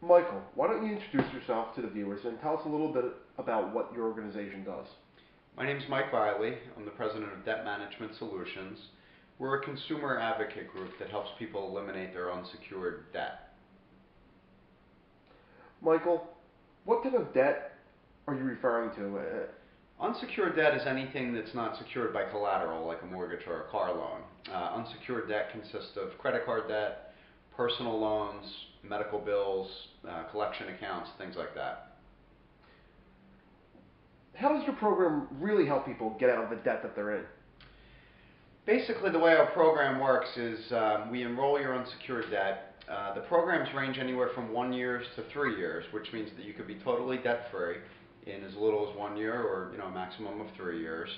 Michael, why don't you introduce yourself to the viewers and tell us a little bit about what your organization does? My name is Mike Riley. I'm the president of Debt Management Solutions. We're a consumer advocate group that helps people eliminate their unsecured debt. Michael, what type of debt are you referring to? Unsecured debt is anything that's not secured by collateral, like a mortgage or a car loan. Unsecured debt consists of credit card debt, personal loans, medical bills, collection accounts, things like that. How does your program really help people get out of the debt that they're in? Basically, the way our program works is we enroll your unsecured debt. The programs range anywhere from 1 year to 3 years, which means that you could be totally debt-free in as little as 1 year or a maximum of 3 years.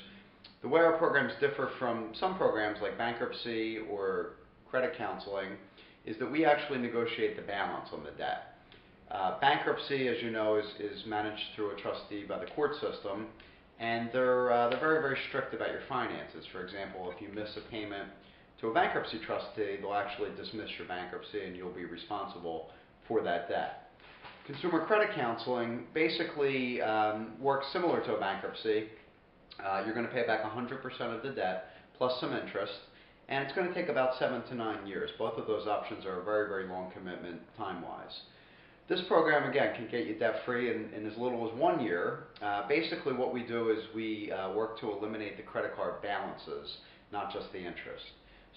The way our programs differ from some programs like bankruptcy or credit counseling is that we actually negotiate the balance on the debt. Bankruptcy, as you know, is managed through a trustee by the court system, and they're very, very strict about your finances. For example, if you miss a payment to a bankruptcy trustee, they'll actually dismiss your bankruptcy and you'll be responsible for that debt. Consumer credit counseling basically works similar to a bankruptcy. You're going to pay back 100% of the debt plus some interest, and it's going to take about 7 to 9 years. Both of those options are a very, very long commitment time-wise. This program, again, can get you debt-free in as little as 1 year. Basically what we do is we work to eliminate the credit card balances, not just the interest.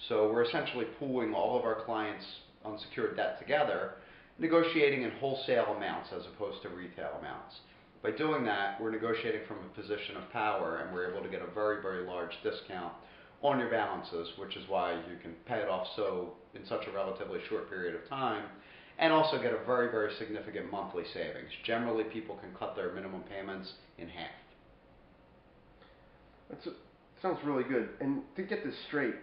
So we're essentially pooling all of our clients' unsecured debt together, negotiating in wholesale amounts as opposed to retail amounts. By doing that, we're negotiating from a position of power, and we're able to get a very, very large discount on your balances, which is why you can pay it off in such a relatively short period of time, and also get a very, very significant monthly savings. Generally, people can cut their minimum payments in half. That sounds really good. And to get this straight,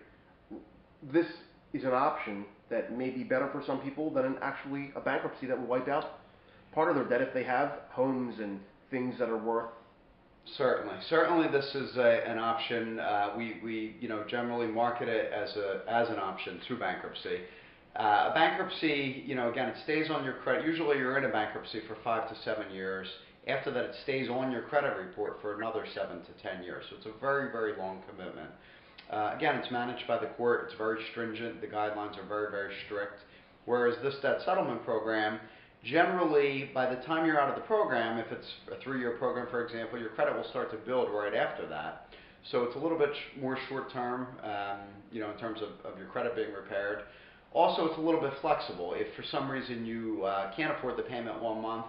this is an option that may be better for some people than actually a bankruptcy that will wipe out part of their debt if they have homes and things that are worth. Certainly, this is an option. We generally market it as an option through bankruptcy. A bankruptcy, again, it stays on your credit. Usually, you're in a bankruptcy for 5 to 7 years. After that, it stays on your credit report for another 7 to 10 years. So it's a very, very long commitment. Again, it's managed by the court. It's very stringent. The guidelines are very, very strict. Whereas this debt settlement program, generally, by the time you're out of the program, if it's a 3-year program, for example, your credit will start to build right after that. So it's a little bit more short-term, in terms of your credit being repaired. Also, it's a little bit flexible. If for some reason you can't afford the payment 1 month,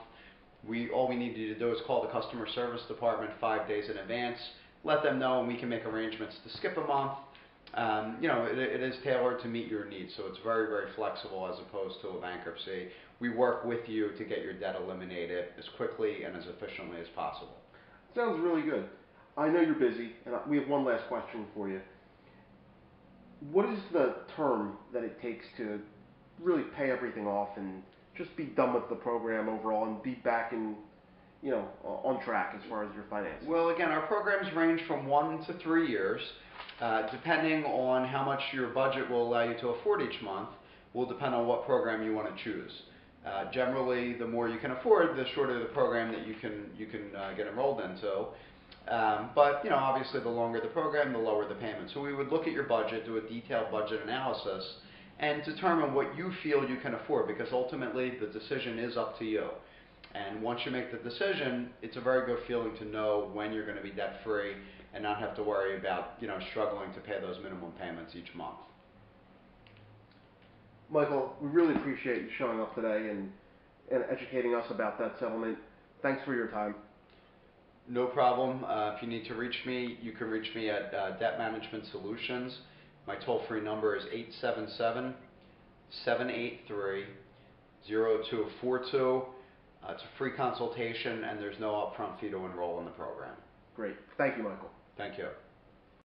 all we need you to do is call the customer service department 5 days in advance, let them know, and we can make arrangements to skip a month. It is tailored to meet your needs, so it's very, very flexible as opposed to a bankruptcy. We work with you to get your debt eliminated as quickly and as efficiently as possible. Sounds really good. I know you're busy, and we have one last question for you. What is the term that it takes to really pay everything off and just be done with the program overall and be back in, on track as far as your finances? Well, again, our programs range from 1 to 3 years. Depending on how much your budget will allow you to afford each month will depend on what program you want to choose. Generally, the more you can afford, the shorter the program that you can get enrolled into. But obviously, the longer the program, the lower the payment. So we would look at your budget, do a detailed budget analysis, and determine what you feel you can afford, because ultimately the decision is up to you. And once you make the decision, it's a very good feeling to know when you're going to be debt-free and not have to worry about struggling to pay those minimum payments each month. Michael, we really appreciate you showing up today and educating us about that settlement. Thanks for your time. No problem. If you need to reach me, you can reach me at Debt Management Solutions. My toll-free number is 877-783-0242. It's a free consultation, and there's no upfront fee to enroll in the program. Great. Thank you, Michael. Thank you.